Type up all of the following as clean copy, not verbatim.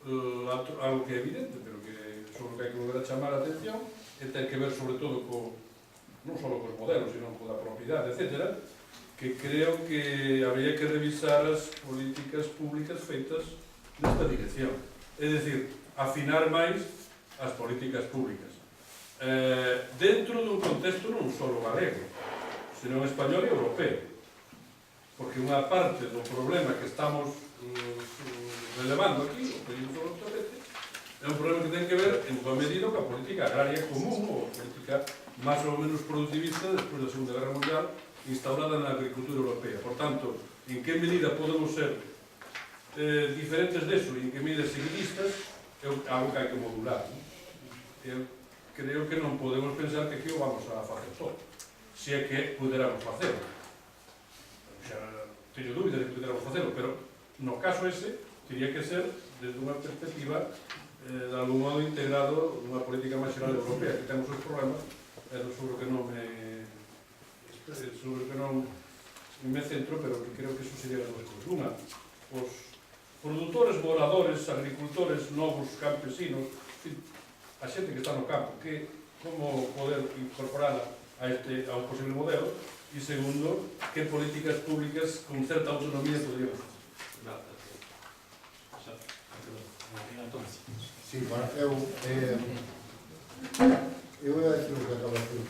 algo que é evidente, pero que sobre o que hai que volver a chamar a atención, e ten que ver sobre todo non só cos modelos, sino coa propiedade, etc., que creo que habría que revisar as políticas públicas feitas nesta dirección. É dicir, afinar máis as políticas públicas. Dentro dun contexto non só galego, senón español e europeo. Porque unha parte do problema que estamos relevando aquí, o período do Torrete, é un problema que ten que ver en boa medida coa política agraria común, ou política máis ou menos productivista despois da Segunda Guerra Mundial, instaurada na agricultura europea. Por tanto, en que medida podemos ser diferentes deso e en que medida seguidistas é algo que hai que modular. Eu creo que non podemos pensar que aquí o vamos a facer todo, se é que puderamos facelo. Xa teño dúbidas de que puderamos facelo, pero no caso ese teria que ser desde unha perspectiva de algún modo integrado nunha política máis xeral europea, que temos os problemas sobre o que non me centro, pero que creo que eso sería as duas cousas. Unha, os produtores, moradores, agricultores, novos campesinos, a xente que está no campo, como poder incorporala a un posible modelo, e segundo, que políticas públicas con certa autonomía podríamos facer. Sí, bueno, eu ia decir o que acabo de decir.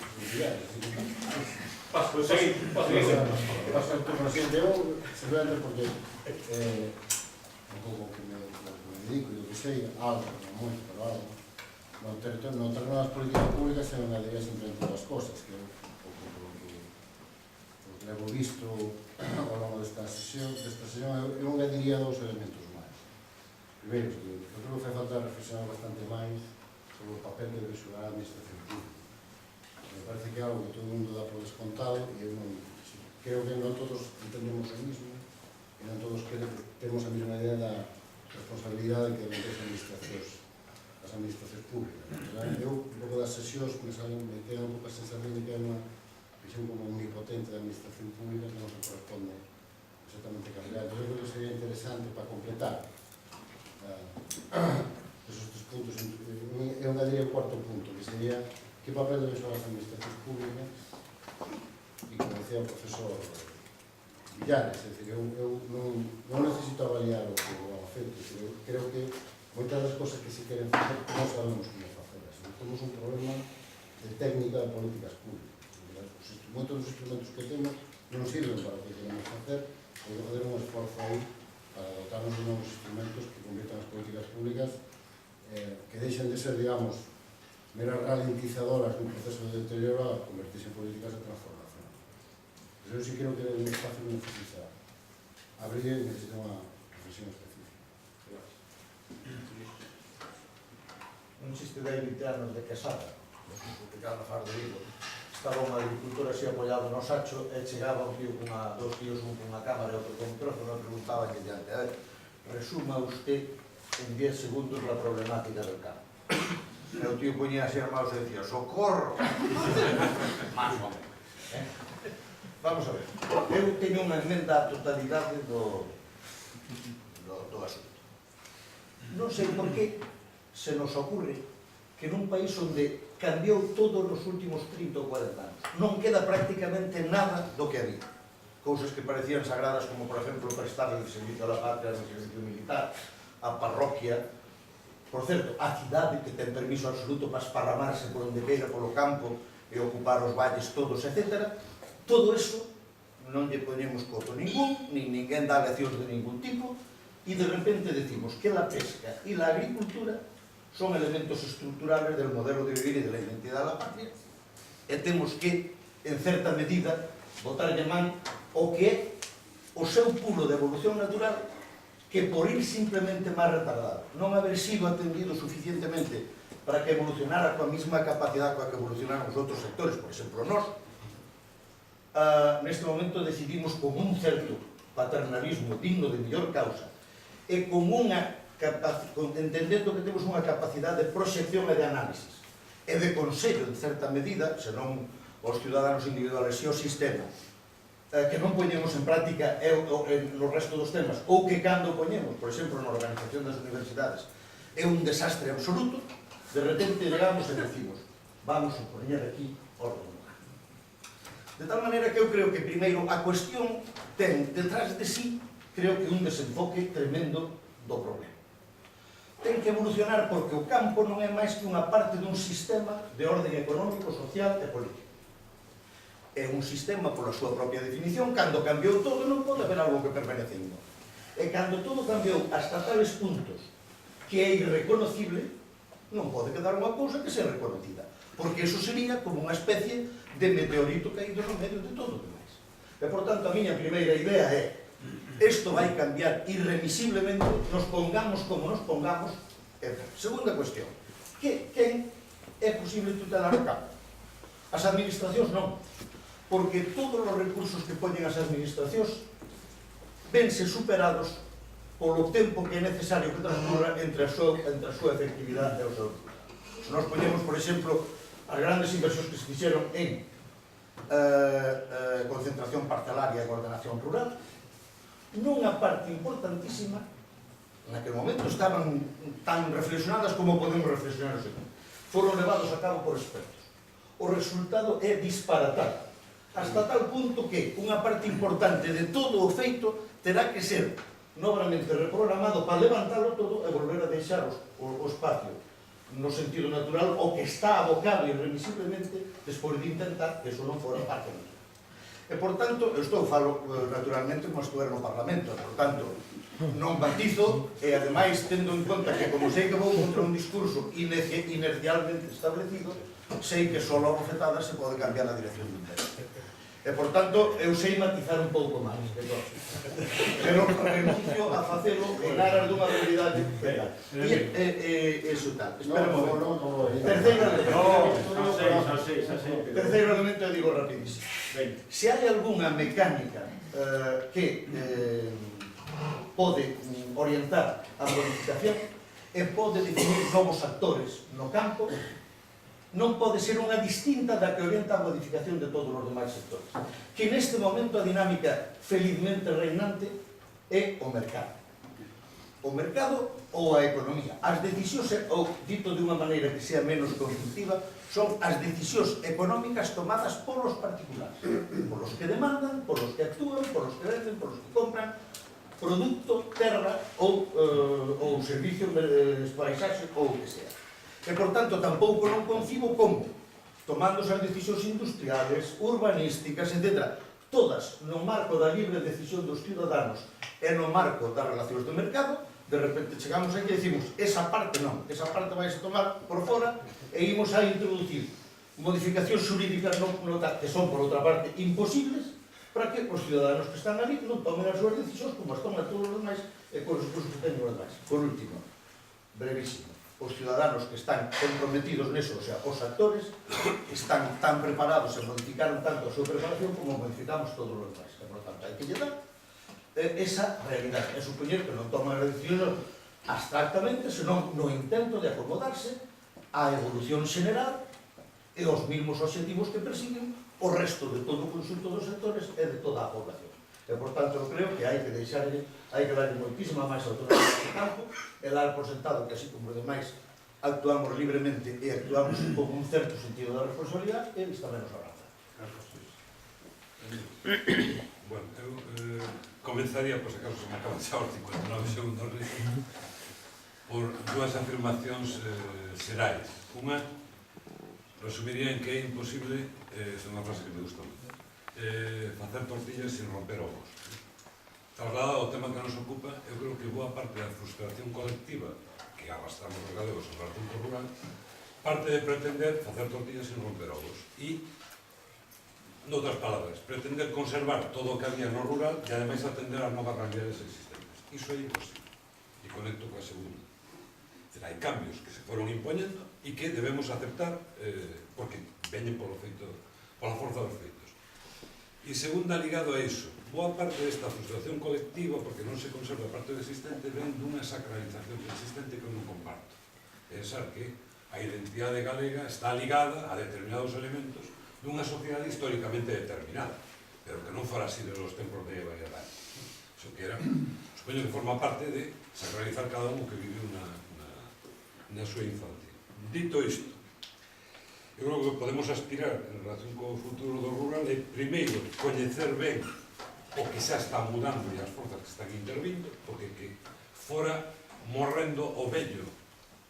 Paso a turno siguiente. Eu, simplemente porque un pouco que me dedico e o que sei, algo, non moito, pero algo, no terreno das políticas públicas se me diría simplemente dúas cosas, que eu, o que levo visto ao longo desta sesión, eu non diría dous elementos máis. Primeiro, eu creo que fai falta reflexionar bastante máis sobre o papel que debe xogar a administración pública. Me parece que é algo que todo o mundo dá por descontado e eu non creo que non todos entendemos o mismo e non todos temos a mesma idea da responsabilidade que deben ter as administracións públicas. Eu, un pouco das sesións, me queda un pouco a sensación de que hai unha visión como omnipotente da administración pública que non se corresponde exactamente cambiar. Eu creo que sería interesante para completar esos tres puntos. Eu daría o cuarto punto, que sería que papel deben xogar as administracións públicas e, como decía o profesor Villares, é dicir, eu non necesito avaliar o que vamos a facer, eu creo que moitas das cosas que se queren facer non sabemos como facelas. Temos un problema de técnica de políticas públicas. Moitos dos instrumentos que temos non sirven para o que queremos facer, e que fazer un esforzo aí para dotarnos de novos instrumentos que conviertan as políticas públicas que deixen de ser, digamos, meras ralentizadoras dun proceso de deterioro a convertirse en políticas de transformación. Pero eu sí creo que un espacio necesita abrir e necesita unha reflexión específica. Non existe 20 anos de casada, porque cada far de Vigo estaba un agricultor así apoiado no sacho e chegaba un tío dos tíos, un con unha cámara e outro con un trozo, non preguntaban que diante, a ver, resuma usted en 10 segundos la problemática del campo. E o tío poñía así armados e decía, socorro! Más o menos. Vamos a ver, eu teño unha enmenda a totalidade do asunto. Non sei por que se nos ocurre que nun país onde cambiou todo nos últimos 30 ou 40 anos non queda prácticamente nada do que había. Cousas que parecían sagradas como, por exemplo, prestar el servicio a la patria, el servicio militar, a parroquia, por certo, a cidade que ten permiso absoluto para esparramarse por onde queira polo campo e ocupar os valles todos, etc. Todo eso non lle ponemos coto ningún, nin ninguén dá leccións de ningún tipo, e de repente decimos que la pesca e la agricultura son elementos estructurales del modelo de vivir e de la identidad de la patria, e temos que, en certa medida, botarlle man o que é o seu pulo de evolución natural, que por ir simplemente máis retardado, non haber sido atendido suficientemente para que evolucionara coa mesma capacidade coa que evolucionaron os outros sectores, por exemplo, nós, neste momento decidimos con un certo paternalismo digno de mellor causa e con unha entendendo que temos unha capacidade de proxección e de análisis e de consello, en certa medida, senón os ciudadanos individuales e o sistema, que non poñemos en práctica no resto dos temas, ou que cando poñemos, por exemplo, na organización das universidades, é un desastre absoluto, de repente llegamos e decimos vamos a poñer aquí orden no campo. De tal maneira que eu creo que primeiro a cuestión ten detrás de sí, creo que un desenfoque tremendo do problema. Ten que evolucionar porque o campo non é máis que unha parte dun sistema de orden económico, social e político. É un sistema pola súa propia definición, cando cambiou todo non pode haber algo que permanece igual. E cando todo cambiou hasta tales puntos que é irreconocible, non pode quedar unha cousa que sea reconocida, porque eso sería como unha especie de meteorito caído no medio de todo o demais. E, por tanto, a miña primeira idea é isto vai cambiar irremisiblemente, nos pongamos como nos pongamos. Segunda cuestión, quen é posible tutelar o campo? As administracións non, porque todos os recursos que poñen as administracións vense superados polo tempo que é necesario que transcurra entre a súa efectividade e o seu resultado. Se nós poñemos, por exemplo, as grandes inversións que se fixeron en concentración parcelaria e coordenación rural, nunha parte importantísima, naquele momento estaban tan reflexionadas como podemos reflexionar hoxe, foron levados a cabo por expertos. O resultado é disparatado, hasta tal punto que unha parte importante de todo o feito terá que ser nobramente reprogramado para levantalo todo e volver a deixar o espacio no sentido natural o que está abocado irremisiblemente despois de intentar que eso non fora parte natural. E, por tanto, eu falo naturalmente como estuver no Parlamento, por tanto, non batizo e, ademais, tendo en conta que, como sei que vou contra un discurso inercialmente establecido, sei que só a bofetada se pode cambiar a dirección do texto. E, por tanto, eu sei matizar un pouco máis, pero renuncio a facelo en aras dunha realidade real. E iso tal. Espera un momento. Terceiro elemento, eu digo rapidísimo. Se hai algunha mecánica que pode orientar a modificación e pode definir novos actores no campo, non pode ser unha distinta da que orienta a modificación de todos os demais sectores. Que neste momento a dinámica felizmente reinante é o mercado. O mercado ou a economía. As decisións, ou dito de unha maneira que sea menos constructiva, son as decisións económicas tomadas polos particulares, polos que demandan, polos que actúan, polos que venden, polos que compran produto, terra ou servicio, paisaxe ou o que sea. E, por tanto, tampouco non concibo como, tomándose as decisións industriales, urbanísticas, etc., todas no marco da libre decisión dos ciudadanos e no marco das relacións do mercado, de repente chegamos aquí e decimos esa parte non, esa parte vai a tomar por fora e imos a introducir modificacións xurídicas que son, por outra parte, imposibles para que os ciudadanos que están ali non tomen as súas decisións como as toman todos os demais e con os recursos que teñen os demais. Por último, brevísimo, os ciudadanos que están comprometidos neso, o sea, os actores, están tan preparados e modificaron tanto a súa preparación como modificamos todos os demais. E, por tanto, hai que lle dar esa realidade. É supoñer que non toman as decisións abstractamente, senón no intento de acomodarse á evolución general e aos mesmos objetivos que persiguen o resto de todo o conxunto dos sectores e de toda a población. E, por tanto, eu creo que hai que deixarlle, hai que darlle moitísima máis autonomía ao campo e dar por sentado que, así como os demais, actuamos libremente e actuamos con un certo sentido da responsabilidade, eles tamén nos abrazan. Bueno, eu comenzaría, por se acaso se me acaban xa os 59 segundos, por dúas afirmacións xerais. Unha, resumiría en que é imposible, é unha frase que me gusta moito, facer tortillas sin romper ovos. Trasladado ao tema que nos ocupa, eu creo que boa parte da frustración colectiva que arrastramos os galegos ao campo rural parte de pretender facer tortillas sin romper ovos e, noutras palabras, pretender conservar todo o que había no rural e ademais atender as novas realidades existentes. Iso é imposible. E conecto coa segunda. Hai cambios que se foron impoñendo e que debemos aceptar porque veñen pola forza dos feitos. E segunda, ligado a iso, boa parte desta frustración colectiva, porque non se conserva parte do existente, ven dunha sacralización do existente que eu non comparto. Pensar que a identidade galega está ligada a determinados elementos dunha sociedade históricamente determinada, pero que non fora así nos tempos de Eva e Adán. Iso que era, supoño que forma parte de sacralizar cada un que vive unha na súa infancia. Dito isto, eu creo que podemos aspirar en relación co futuro do rural é primeiro coñecer ben o que xa está mudando e as forzas que están intervindo, porque que fora morrendo o vello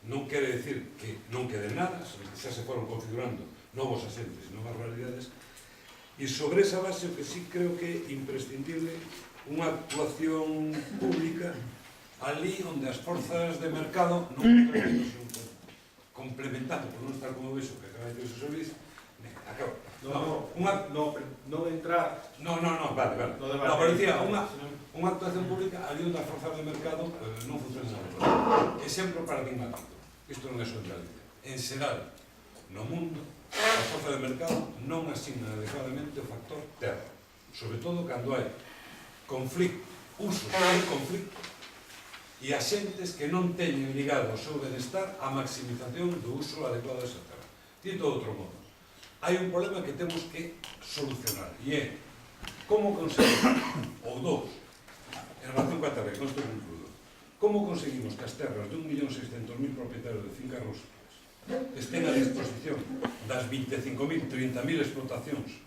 non quere decir que non quede nada, sobre que xa se foron configurando novos asentes, novas realidades, e sobre esa base o que sí creo que é imprescindible unha actuación pública ali onde as forzas de mercado non complementando, por non estar como iso que acaba de decir o Xosé Luis, acabo. Non entrar... Vale. No, pero dicía, unha actuación pública ali onde as forzas de mercado non funcionan nada. Exemplo paradigmático. Isto non é só en Galicia. En xeral, no mundo, as forzas de mercado non asignan adecuadamente o factor terra. Sobre todo cando hai conflicto, uso e conflicto, e axentes que non teñen ligado o seu benestar á maximización do uso adecuado desa terra. Dito de outro modo, hai un problema que temos que solucionar, e é como conseguimos, ou dos, en relación coa terra, con isto concludo, como conseguimos que as terras de 1.600.000 propietarios de fincas rústicas estén a disposición das 25.000, 30.000 explotacións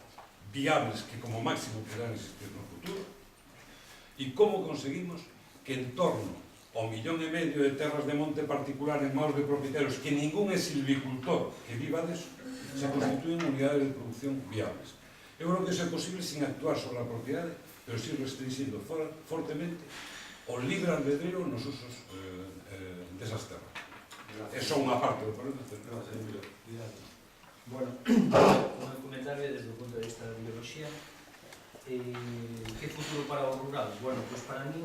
viables que como máximo poderán existir no futuro, e como conseguimos que en torno ao 1,5 millón de terras de monte particular en maus de propietarios que ningún é silvicultor que viva deso, se constituyen unidades de producción viables. Eu creo que iso é posible sin actuar sobre a propiedade, pero sí restringindo fortemente o libre albedrío nos usos desas terras. É só unha parte do problema. Bueno, como comentarme desde o punto de vista da biología, que futuro para o rural? Bueno, pois para min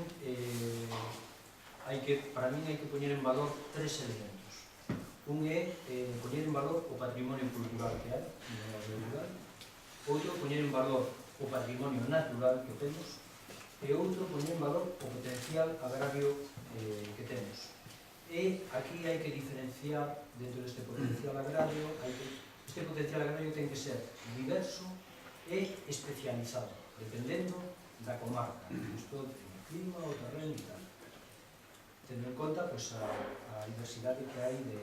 hai que poñer en valor tres elementos. Un é poñer en valor o patrimonio cultural que hai no área rural, outro poñer en valor o patrimonio natural que temos, e outro poñer en valor o potencial agrario que temos. E aquí hai que diferenciar dentro deste potencial agrario, este potencial agrario ten que ser diverso e especializado, dependendo da comarca, isto do clima, o terreno e tal. Tendo en conta a diversidade que hai de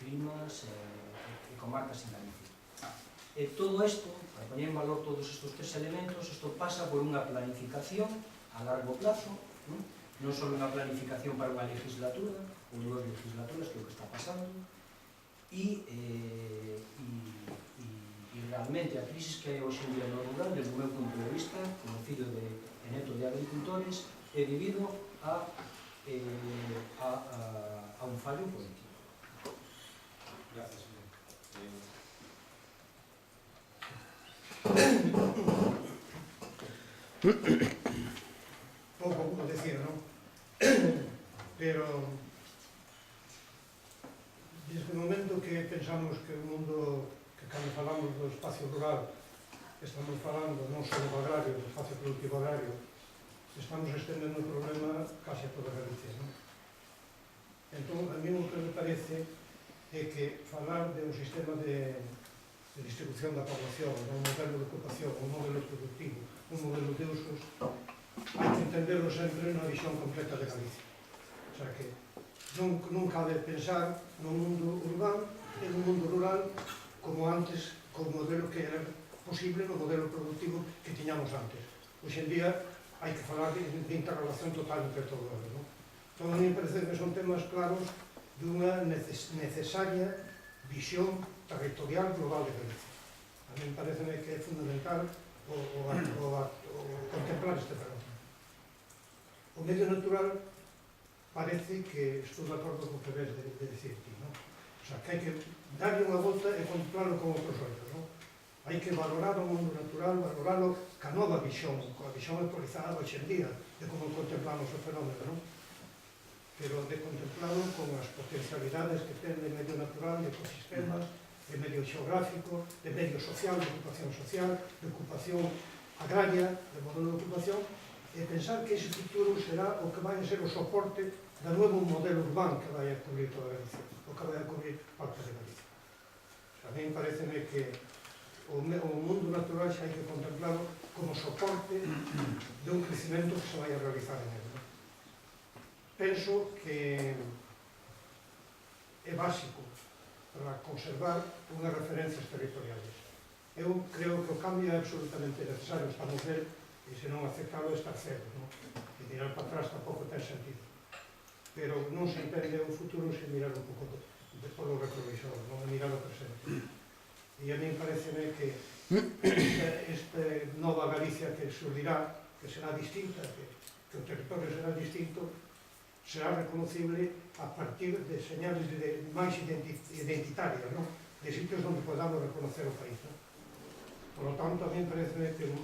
climas e comarcas en Galicia. E todo isto, para poñer en valor todos estes tres elementos, isto pasa por unha planificación a largo plazo, non só unha planificación para unha legislatura ou 2 legislaturas, que é o que está pasando, e realmente a crisis que hai hoxe en día no rural, desde o meu punto de vista, como fillo e neto de agricultores, é debido a un fallo político. Gracias, señor. Pouco como decir, non? Pero desde o momento que pensamos que o mundo, que cando falamos do espacio rural estamos falando non só do agrario, do espacio productivo agrario, estamos estendendo o problema case a toda Galicia, non? Entón, a mí o que me parece é que falar de un sistema de distribución da población, un modelo de ocupación, un modelo productivo, un modelo de usos, hai que entenderlo sempre na visión completa de Galicia. O sea que non cabe pensar no mundo urbano e no mundo rural como antes, como modelo que era posible no modelo productivo que tiñamos antes. Hoxe en día hai que falar de interrelación total entre todo eles, non? Entón, a mí me parece que son temas claros dunha necesaria visión territorial global de Galicia. A mí me parece que é fundamental contemplar este fenómeno. O medio natural parece que estou de acordo con o que ves de dicir ti, non? O sea, que hai que darlle unha volta e contemplarlo con outros olhos, non? Hai que valorar o mundo natural, valorarlo ca nova visión, coa visión actualizada hoxe en día de como contemplamos o fenómeno, non? Pero de contemplarlo con as potencialidades que ten de medio natural, de ecosistemas, de medio xeográfico, de medio social, de ocupación social, de ocupación agraria, de modelo de ocupación, e pensar que ese futuro será o que vai a ser o soporte do novo modelo urbano que vai a cubrir toda Galicia, o que vai a cubrir parte de Galicia. A mí pareceme que o mundo natural xa hai que contemplarlo como soporte de un crecimento que se vai a realizar en ele. Penso que é básico para conservar unhas referencias territoriales. Eu creo que o cambio é absolutamente necesario, estamos ver, e se non aceptalo estar cero, non? E mirar para atrás tampouco ten sentido. Pero non se entende o futuro sen mirar un pouco polo retrovisor, non mirar o presente. E a mí pareceme que esta nova Galicia que surdirá, que será distinta, que o territorio será distinto, será reconocible a partir de señales máis identitarias, non? De sitios onde podamos reconocer o país, non? Por lo tanto, a mí parece que o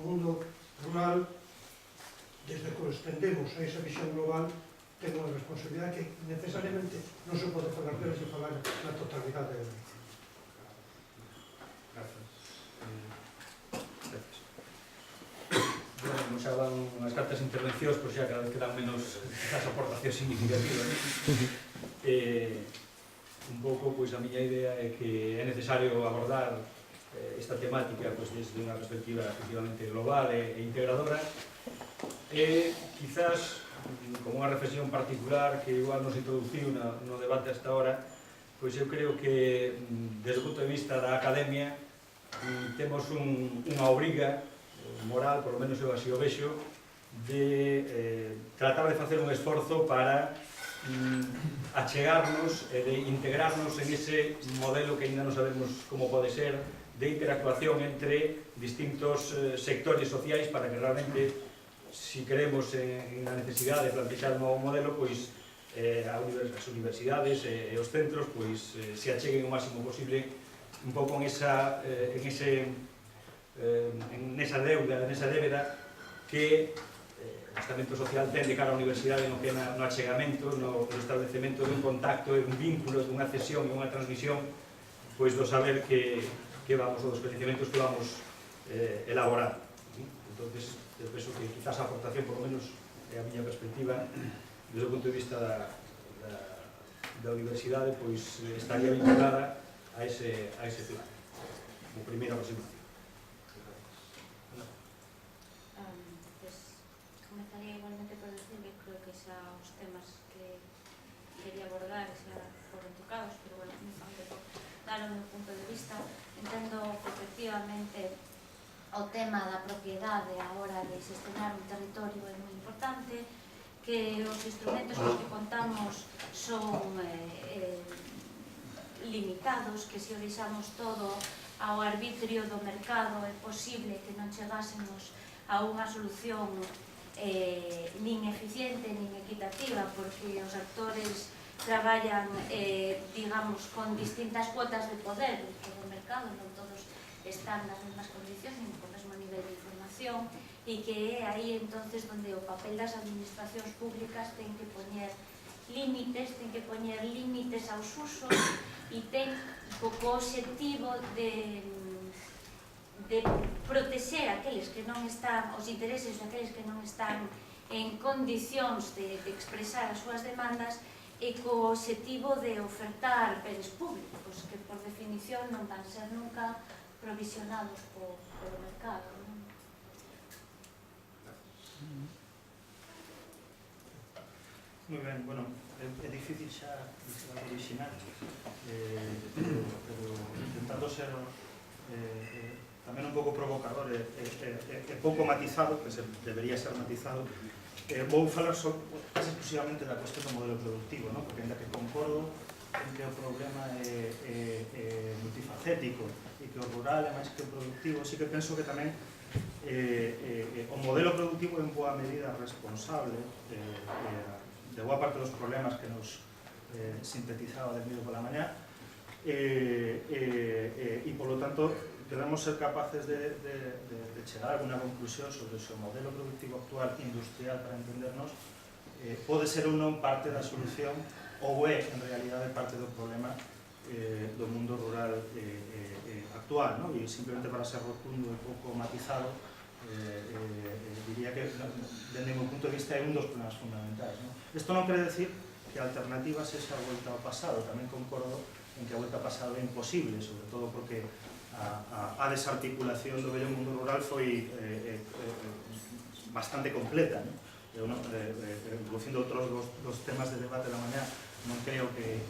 mundo rural, desde que o extendemos a esa visión global, ten unha responsabilidade que necesariamente non se pode falar deles e falar na totalidade da Galicia. Gracias. Bueno, xa van unhas cartas intervencións, pois xa cada vez quedan menos quizás aportacións significativas. Un pouco, pois a miña idea é que é necesario abordar esta temática pois, desde unha perspectiva efectivamente global e integradora e quizás como unha reflexión particular que igual nos introduciu no debate hasta ahora, pois eu creo que desde o punto de vista da academia temos unha obriga moral, por lo menos eu así o vexo, de tratar de facer un esforzo para achegarnos e de integrarnos en ese modelo que ainda non sabemos como pode ser de interactuación entre distintos sectores sociais para que realmente, si creemos en a necesidade de plantear un novo modelo, pois as universidades e os centros pois se acheguen o máximo posible un pouco en esa débeda que o estamento social ten de cara á universidade no que é no achegamento, no establecemento dun contacto, un vínculo, dunha cesión e unha transmisión pois do saber que vamos, ou dos coñecementos que vamos elaborando. Entonces, eu penso que quizás a aportación, por lo menos, é a miña perspectiva, desde o punto de vista da universidade, pois estaría vinculada a ese plan, como primeira aproximación. Comenzaría igualmente por decir que creo que xa os temas que quería abordar xa foron tocados, pero bueno, dar o meu punto de vista. Entendo que efectivamente o tema da propiedade a hora de xestionar un territorio é moi importante, que os instrumentos con que contamos son limitados, que se o deixamos todo ao arbitrio do mercado é posible que non chegásemos a unha solución nin eficiente nin equitativa, porque os actores traballan, digamos, con distintas cuotas de poder dentro do mercado, non todos están nas mesmas condicións, nin co mesmo nivel de información, e que é aí entonces onde o papel das administracións públicas ten que poñer límites aos usos e ten co obxectivo de protexer aqueles que non están, os intereses daqueles que non están en condicións de expresar as súas demandas e co obxectivo de ofertar bens públicos que por definición non van ser nunca provisionados polo mercado. Moi ben, bueno, é difícil xa orixinar, pero intentando ser tamén un pouco provocador e pouco matizado, que debería ser matizado, vou falar casi exclusivamente da cuestión do modelo productivo, porque ainda que concordo en que o problema é multifacético e que o rural é máis que o productivo, sí que penso que tamén o modelo productivo é en boa medida responsable de boa parte dos problemas que nos sintetizaba de medio pola mañá e polo tanto debemos ser capaces de chegar a alguna conclusión sobre se o modelo productivo actual industrial, para entendernos, pode ser ou non parte da solución ou é, en realidade, parte do problema do mundo rural actual, e simplemente para ser rotundo e pouco matizado, diría que, dende o meu punto de vista, é un dos problemas fundamentais. Isto non quere decir que a alternativa sexa a volta ao pasado, tamén concordo en que a volta ao pasado é imposible, sobre todo porque a desarticulación do vello mundo rural foi bastante completa, introducindo outros dos temas de debate da mañá, non creo que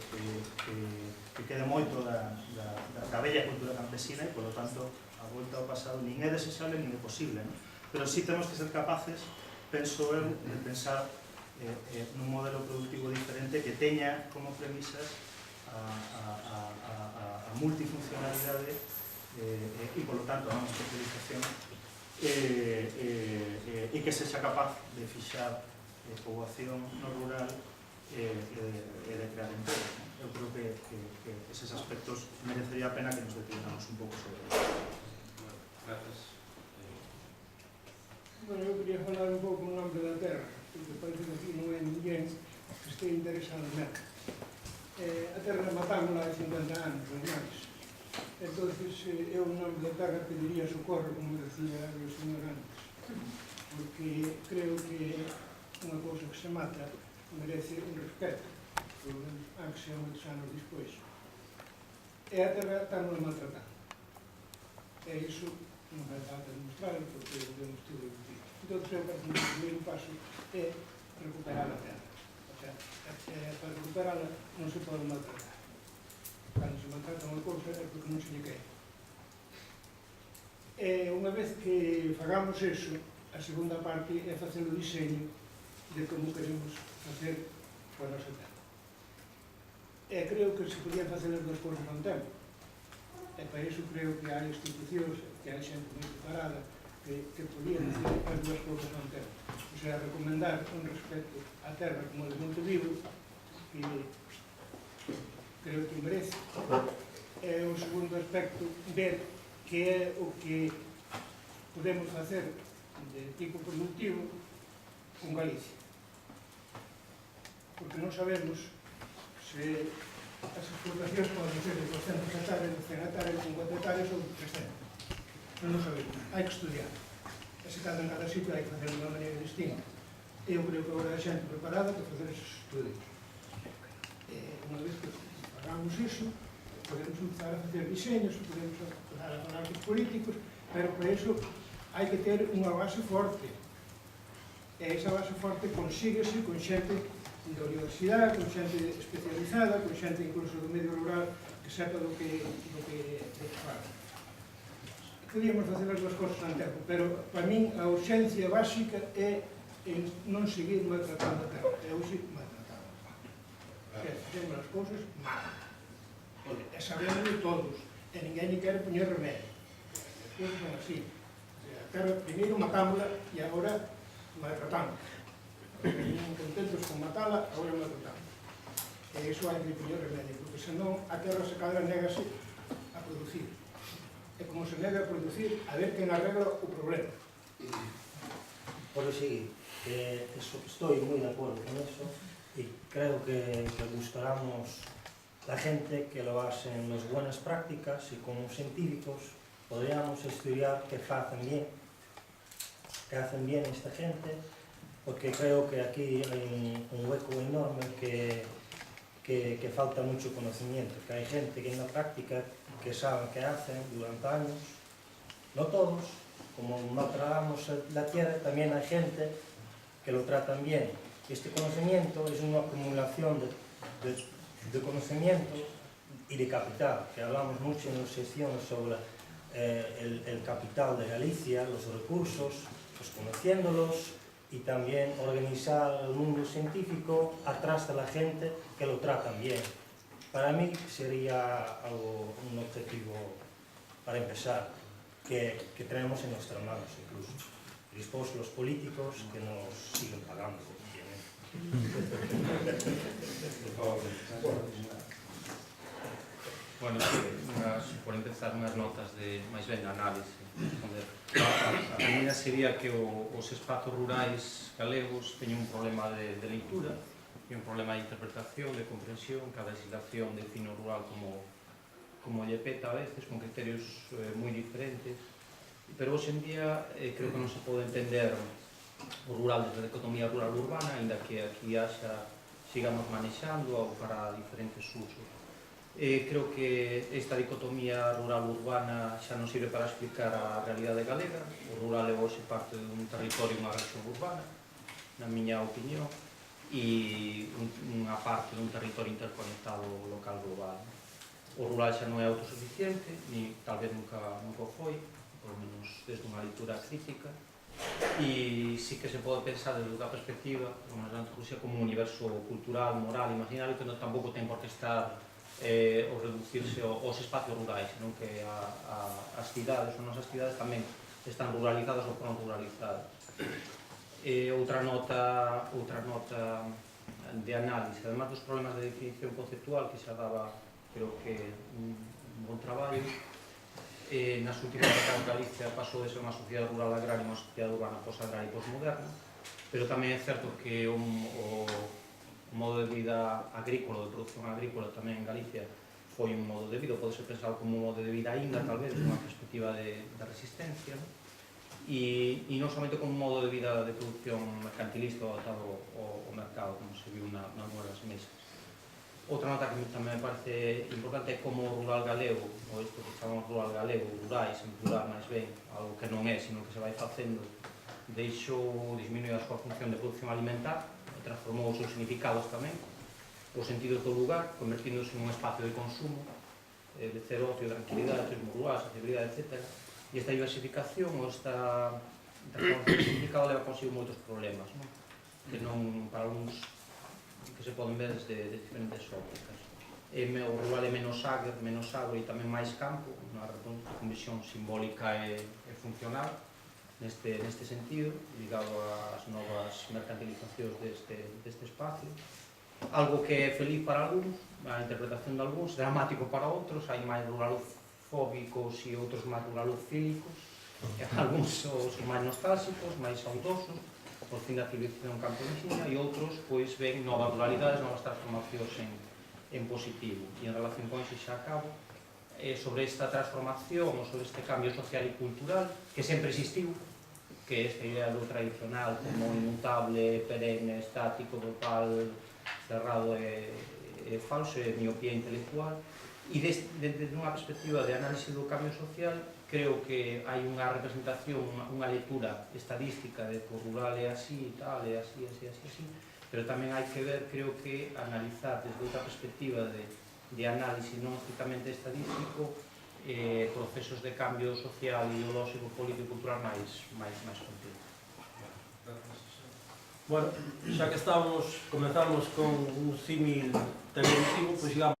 quede moito da bella cultura campesina e, polo tanto, a volta ao pasado nin é desexable nin é posible, non? Pero sí temos que ser capaces, penso eu, de pensar nun modelo productivo diferente que teña como premisas a multifuncionalidade e, polo tanto, a non especialización e que sexa capaz de fixar poboación no rural e de crear emprego. Eu creo que eses aspectos merecería a pena que nos detenamos un pouco sobre eso. Gracias. Bueno, eu quería falar un pouco no nome da terra, porque parece que aquí non é ninguén que este interesado nela. A terra matámola hai 50 anos, non máis. Entón, eu en nome da terra pediría socorro, como decía o señor antes, porque creo que unha cousa que se mata merece un respeto, polo menos, aunque sea moitos anos despois. E a terra está moi maltratada. E iso non vai falta demostrarlo, porque vemos todo o que entón, eu parece que o primeiro paso é recuperar a terra. O sea, para recuperarla non se pode maltratar. Cando se maltrata unha cousa é porque non se lle quere. E unha vez que fagamos eso, a segunda parte é facer o diseño de como queremos facer a nosa terra. E creo que se podían facer as duas cousas ao tempo. E para iso creo que hai institucións, que hai xente moi preparada, que podían facer as duas cousas ao tempo. O sea, recomendar un respeto á terra como elemento vivo, que creo que merece. E o segundo aspecto, ver que é o que podemos facer de tipo productivo con Galicia. Porque non sabemos se as explotacións poden ser de 200 hectáreas, de 100 hectáreas, 50 hectáreas ou 300. Non sabemos, hai que estudiar. E se cada en cada sitio hai que facer de unha maneira distinta. Eu creo que agora hai xente preparada para facer esos estudios. Unha vez que hagamos iso, podemos empezar a facer diseños, podemos empezar a falar dos políticos, pero para iso hai que ter unha base forte. E esa base forte consíguese con xente da universidade, con xente especializada, con xente incluso do medio rural que sepa do que fala. Podíamos facer as duas cosas ao tempo, pero para min a urxencia básica é en non seguir maltratando a terra. E hoxe maltratamos. Facemos as cousas mal. E sabemos todos, e ninguén lle quere poñer remedio. As cousas son así. A terra, primeiro matámola e agora maltratamos. Non contentos con matala, agora maltratamos. E iso hai que poñer remedio, porque senón a terra se cadra negase a producir. E como se nega a producir, a ver quen arregla o problema. Por seguir, estoy muy de acuerdo con eso y creo que buscáramos la gente que lo hace en las buenas prácticas y como científicos podríamos estudiar qué hacen bien esta gente, porque creo que aquí hay un hueco enorme que falta mucho conocimiento, que hay gente que en la práctica que saben qué hacen durante años, no todos, como maltratamos la tierra, también hay gente que lo tratan bien. Este conocimiento es una acumulación de conocimiento y de capital, que hablamos mucho en las secciones sobre el capital de Galicia, los recursos, pues conociéndolos y también organizar el mundo científico atrás de la gente que lo tratan bien. Para mí sería un objetivo para empezar, que tenemos en nuestras manos incluso. Y después los políticos que nos siguen pagando, obviamente. Bueno, por empezar unhas notas de máis ben análise. A primeira sería que os espazos rurais galegos teñen un problema de leitura e un problema de interpretación, de comprensión, que a legislación define o rural como lle peta a veces, con criterios moi diferentes. Pero hoxe en día creo que non se pode entender o rural desde a dicotomía rural-urbana, ainda que aquí sigamos manexando para diferentes usos. Creo que esta dicotomía rural-urbana xa non sirve para explicar a realidade galega. O rural é hoxe parte dun territorio, unha región urbana, na miña opinión, e unha parte dun territorio interconectado local global. O rural xa non é autosuficiente, ni tal vez nunca o foi, por menos desde unha lectura crítica, e sí que se pode pensar desde outra perspectiva na antropoloxía como un universo cultural, moral, imaginario, que non tampouco ten por que estar ou reducirse aos espacios rurais, senón que as cidades, as nosas cidades tamén están ruralizadas ou foron ruralizadas. Outra nota de análise, además dos problemas de definición conceptual que xa daba, creo que, un bon traballo, nas últimas décadas Galicia pasou de ser unha sociedade rural agraria a unha sociedade urbana posagraria e posmoderna, pero tamén é certo que o modo de vida agrícola, de produción agrícola tamén en Galicia foi un modo de vida, pode ser pensado como un modo de vida aínda, tal vez, unha perspectiva de resistencia, e non somente como un modo de vida de producción mercantilista adaptado ao mercado, como se viu nas novas mesas. Outra nota que tamén me parece importante é como o rural galego, ou isto que chamamos rural galego, rurais, en plural máis ben, algo que non é, sino que se vai facendo, disminuir a súa función de producción alimentar, transformou os seus significados tamén, os sentidos do lugar, convertíndose nun espacio de consumo, de cero ocio, tranquilidade, turismo rural, sociabilidade, etc. E esta diversificación, ou esta transformación de significado leva consigo moitos problemas, que non, para algúns, que se poden ver desde diferentes ópticas. O rural é menos agro e tamén máis campo, con visión simbólica e funcional, neste sentido, ligado ás novas mercantilizacións deste espacio. Algo que é feliz para algúns, a interpretación de algúns, dramático para outros, hai máis ruralofóbicos e outros máis ruralofílicos, algúns son máis nostálxicos, máis saudosos, por fin da civilización campesina, e outros, pois, ven novas ruralidades, novas transformacións en positivo. E en relación con iso xa acabo, sobre esta transformación, ou sobre este cambio social e cultural, que sempre existiu, que esta idea do tradicional como inmutable, perenne, estático, total, cerrado e falso, é miopía intelectual, e desde unha perspectiva de análise do cambio social, creo que hai unha representación, unha lectura estadística de que o rural é así e tal, é así, pero tamén hai que ver, creo que, analizar desde outra perspectiva de análise non estrictamente estadístico, procesos de cambio social, ideolóxico, político e cultural máis complexos. Bueno, xa que comenzamos con un símil televisivo, pois